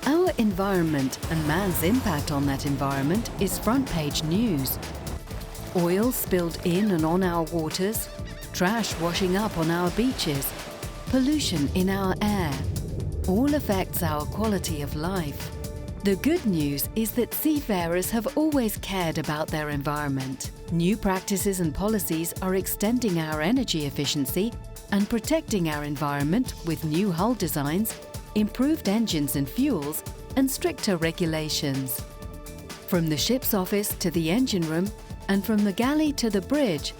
Our environment and man's impact on that environment is front-page news. Oil spilled in and on our waters, trash washing up on our beaches, pollution in our air, all affects our quality of life. The good news is that seafarers have always cared about their environment. New practices and policies are extending our energy efficiency and protecting our environment with new hull designs, improved engines and fuels, and stricter regulations. From the ship's office to the engine room, and from the galley to the bridge,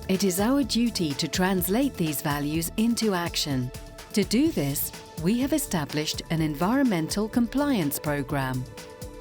it is our duty to translate these values into action. To do this, we have established an environmental compliance program.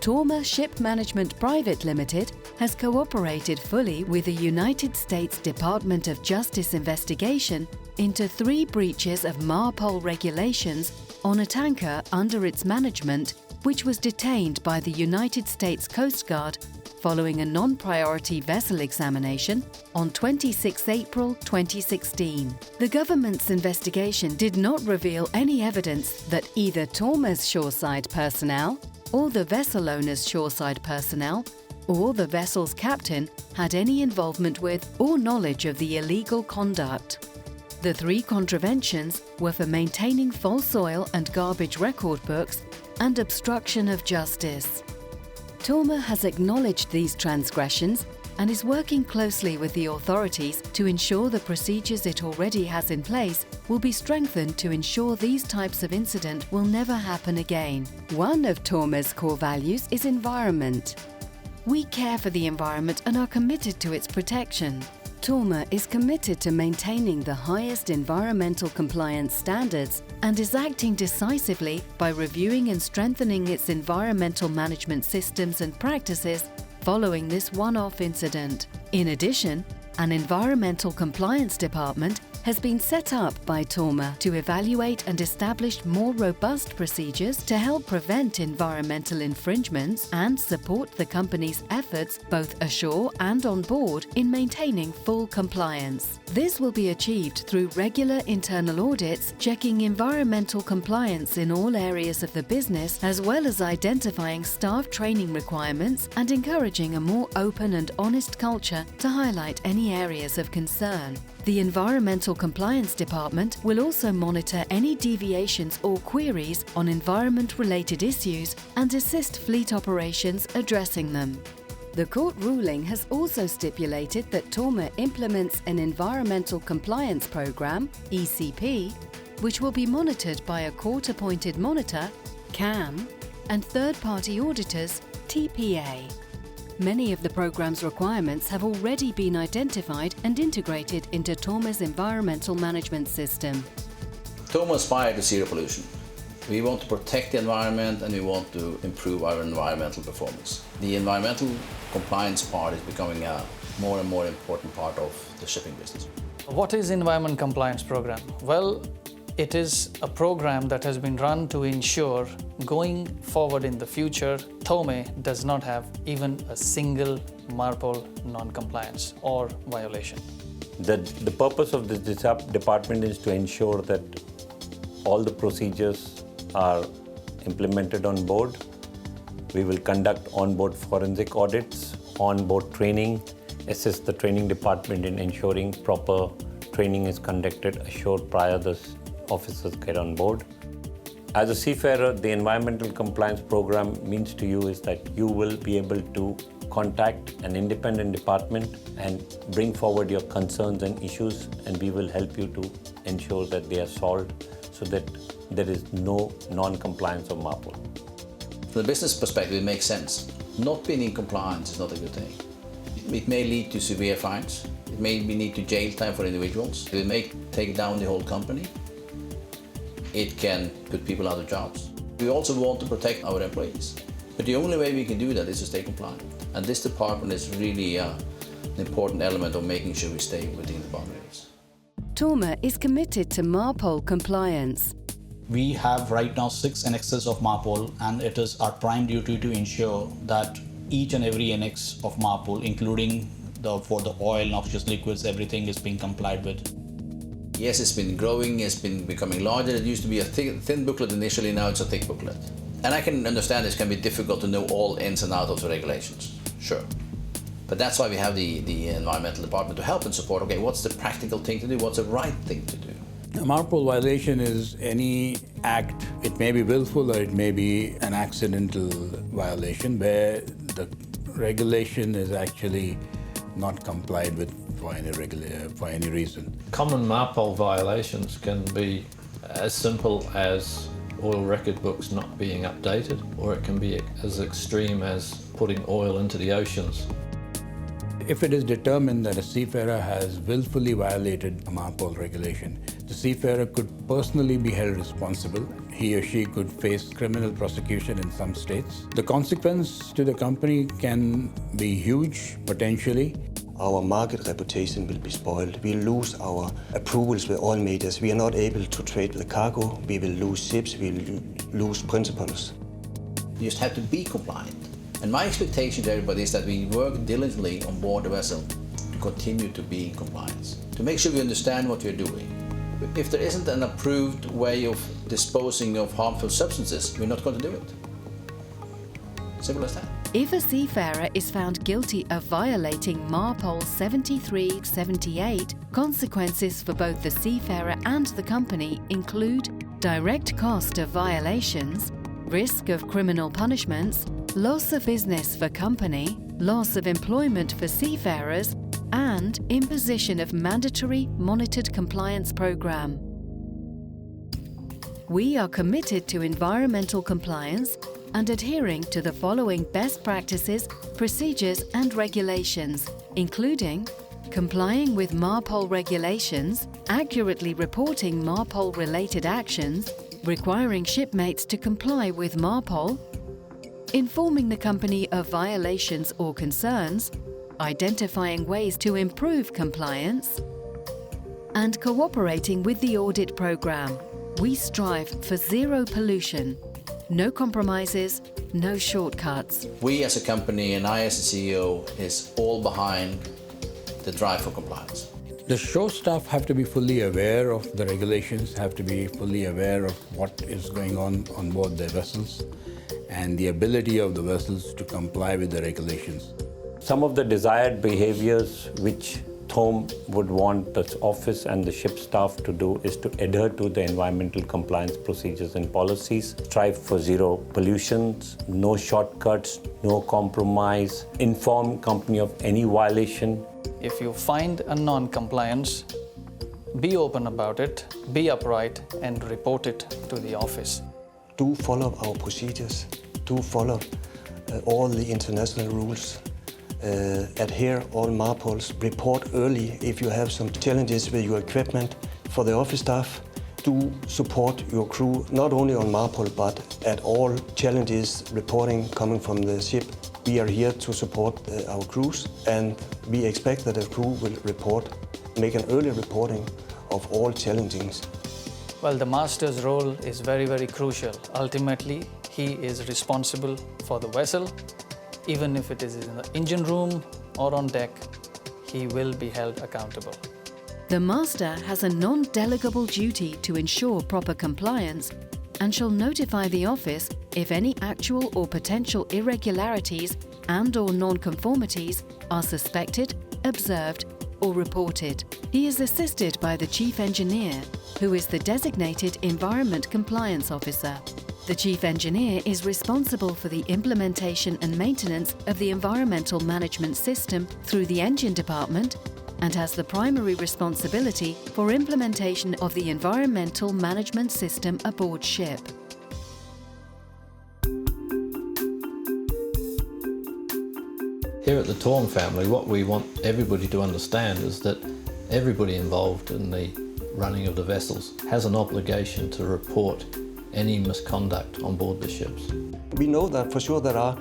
Torma Ship Management Private Limited has cooperated fully with the United States Department of Justice investigation into 3 breaches of MARPOL regulations on a tanker under its management, which was detained by the United States Coast Guard following a non-priority vessel examination on 26 April 2016. The government's investigation did not reveal any evidence that either Torma's shoreside personnel or the vessel owner's shoreside personnel or the vessel's captain had any involvement with or knowledge of the illegal conduct. The 3 contraventions were for maintaining false oil and garbage record books and obstruction of justice. Torma has acknowledged these transgressions and is working closely with the authorities to ensure the procedures it already has in place will be strengthened to ensure these types of incident will never happen again. One of Torma's core values is environment. We care for the environment and are committed to its protection. Torma is committed to maintaining the highest environmental compliance standards and is acting decisively by reviewing and strengthening its environmental management systems and practices following this one-off incident. In addition, an environmental compliance department has been set up by Torma to evaluate and establish more robust procedures to help prevent environmental infringements and support the company's efforts both ashore and on board in maintaining full compliance. This will be achieved through regular internal audits, checking environmental compliance in all areas of the business, as well as identifying staff training requirements and encouraging a more open and honest culture to highlight any areas of concern. The Environmental Compliance Department will also monitor any deviations or queries on environment-related issues and assist fleet operations addressing them. The court ruling has also stipulated that Torma implements an Environmental Compliance Program, ECP, which will be monitored by a court-appointed monitor, CAM, and third-party auditors, TPA. Many of the program's requirements have already been identified and integrated into Torma's environmental management system. Torma aspires to zero pollution. We want to protect the environment and we want to improve our environmental performance. The environmental compliance part is becoming a more and more important part of the shipping business. What is Environment Compliance Program? Well, it is a program that has been run to ensure going forward in the future, Torma does not have even a single MARPOL non-compliance or violation. The purpose of this department is to ensure that all the procedures are implemented on board. We will conduct on-board forensic audits, on-board training, assist the training department in ensuring proper training is conducted ashore prior the officers get on board. As a seafarer, the environmental compliance program means to you is that you will be able to contact an independent department and bring forward your concerns and issues, and we will help you to ensure that they are solved so that there is no non-compliance of MARPOL. From the business perspective, it makes sense. Not being in compliance is not a good thing. It may lead to severe fines. It may lead to jail time for individuals. It may take down the whole company. It can put people out of jobs. We also want to protect our employees. But the only way we can do that is to stay compliant. And this department is really an important element of making sure we stay within the boundaries. Torma is committed to MARPOL compliance. We have right now 6 annexes of MARPOL, and it is our prime duty to ensure that each and every annex of MARPOL, including for the oil, noxious liquids, everything is being complied with. Yes, it's been growing, it's been becoming larger. It used to be a thin booklet initially, now it's a thick booklet. And I can understand this can be difficult to know all ins and outs of the regulations, sure. But that's why we have the environmental department to help and support, okay, what's the practical thing to do, what's the right thing to do? A MARPOL violation is any act, it may be willful or it may be an accidental violation where the regulation is actually not complied with for any reason. Common MARPOL violations can be as simple as oil record books not being updated, or it can be as extreme as putting oil into the oceans. If it is determined that a seafarer has willfully violated a MARPOL regulation, the seafarer could personally be held responsible. He or she could face criminal prosecution in some states. The consequence to the company can be huge, potentially. Our market reputation will be spoiled. We'll lose our approvals with oil majors. We are not able to trade with the cargo. We will lose ships. We will lose principals. You just have to be compliant. And my expectation to everybody is that we work diligently on board the vessel to continue to be in compliance, to make sure we understand what we're doing. If there isn't an approved way of disposing of harmful substances, we're not going to do it. Simple as that. If a seafarer is found guilty of violating MARPOL 73/78, consequences for both the seafarer and the company include direct cost of violations, risk of criminal punishments, loss of business for company, loss of employment for seafarers, and imposition of mandatory monitored compliance program. We are committed to environmental compliance and adhering to the following best practices, procedures and regulations, including complying with MARPOL regulations, accurately reporting MARPOL-related actions, requiring shipmates to comply with MARPOL, informing the company of violations or concerns, identifying ways to improve compliance, and cooperating with the audit program. We strive for zero pollution. No compromises, no shortcuts. We as a company and I as a CEO is all behind the drive for compliance. The shore staff have to be fully aware of the regulations, have to be fully aware of what is going on board their vessels and the ability of the vessels to comply with the regulations. Some of the desired behaviors which THOM would want the office and the ship staff to do is to adhere to the environmental compliance procedures and policies, strive for zero pollutions, no shortcuts, no compromise, inform company of any violation. If you find a non-compliance, be open about it, be upright, and report it to the office. Do follow our procedures. Do follow all the international rules. Adhere all MARPOLs. Report early if you have some challenges with your equipment. For the office staff, do support your crew, not only on MARPOL, but at all challenges reporting coming from the ship. We are here to support our crews, and we expect that the crew will make an early reporting of all challenges. Well, the master's role is very, very crucial. Ultimately, he is responsible for the vessel. Even if it is in the engine room or on deck, he will be held accountable. The master has a non-delegable duty to ensure proper compliance and shall notify the office if any actual or potential irregularities and/or non-conformities are suspected, observed, or reported. He is assisted by the Chief Engineer, who is the designated Environment Compliance Officer. The Chief Engineer is responsible for the implementation and maintenance of the environmental management system through the engine department and has the primary responsibility for implementation of the environmental management system aboard ship. Here at the THOM family, what we want everybody to understand is that everybody involved in the running of the vessels has an obligation to report any misconduct on board the ships. We know that for sure there are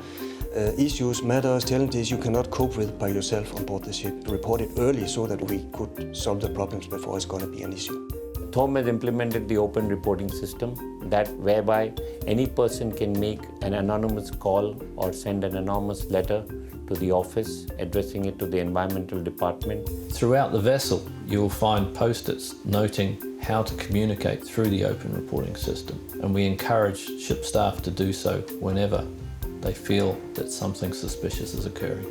issues, matters, challenges you cannot cope with by yourself on board the ship. Report it early so that we could solve the problems before it's going to be an issue. THOM has implemented the open reporting system that whereby any person can make an anonymous call or send an anonymous letter to the office addressing it to the environmental department. Throughout the vessel, you will find post-its noting how to communicate through the open reporting system, and we encourage ship staff to do so whenever they feel that something suspicious is occurring.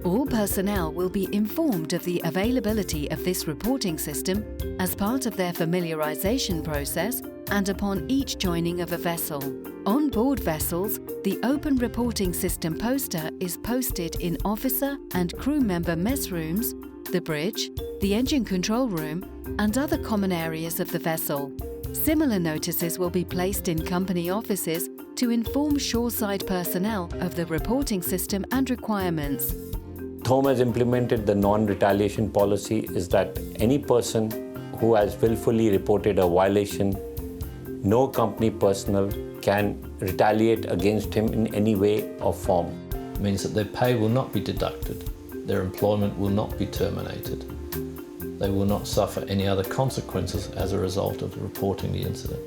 All personnel will be informed of the availability of this reporting system as part of their familiarisation process and upon each joining of a vessel. On board vessels, the Open Reporting System poster is posted in officer and crew member mess rooms, the bridge, the engine control room, and other common areas of the vessel. Similar notices will be placed in company offices to inform shoreside personnel of the reporting system and requirements. THOM has implemented the non-retaliation policy is that any person who has willfully reported a violation, no company personnel can retaliate against him in any way or form. It means that their pay will not be deducted, their employment will not be terminated. They will not suffer any other consequences as a result of reporting the incident.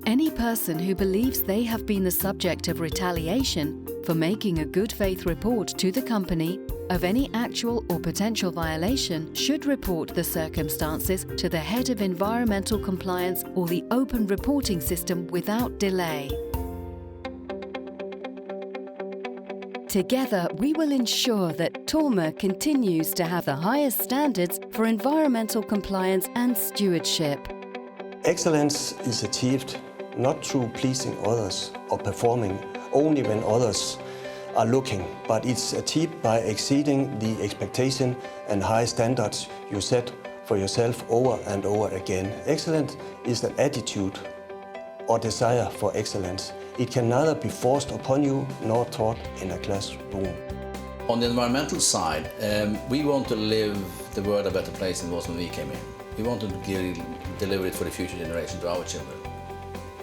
Any person who believes they have been the subject of retaliation for making a good faith report to the company of any actual or potential violation should report the circumstances to the head of environmental compliance or the open reporting system without delay. Together, we will ensure that THOM continues to have the highest standards for environmental compliance and stewardship. Excellence is achieved not through pleasing others or performing only when others are looking, but it's achieved by exceeding the expectation and high standards you set for yourself over and over again. Excellence is an attitude or desire for excellence. It can neither be forced upon you nor taught in a classroom. On the environmental side, we want to live the world a better place than it was when we came in. We want to deliver it for the future generation to our children.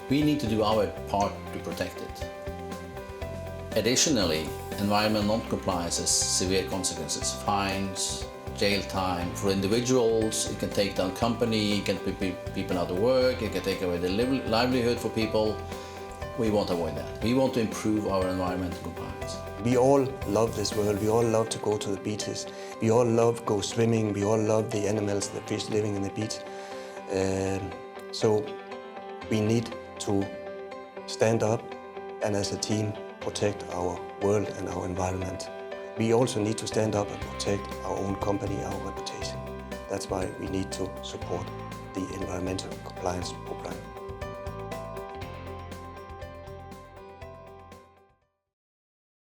We need to do our part to protect it. Additionally, environmental non-compliance has severe consequences. Fines, jail time. For individuals, it can take down company, it can put people out of work, it can take away the livelihood for people. We want to avoid that. We want to improve our environmental compliance. We all love this world. We all love to go to the beaches. We all love go swimming. We all love the animals, the fish living in the beach. So we need to stand up and as a team protect our world and our environment. We also need to stand up and protect our own company, our reputation. That's why we need to support the environmental compliance program.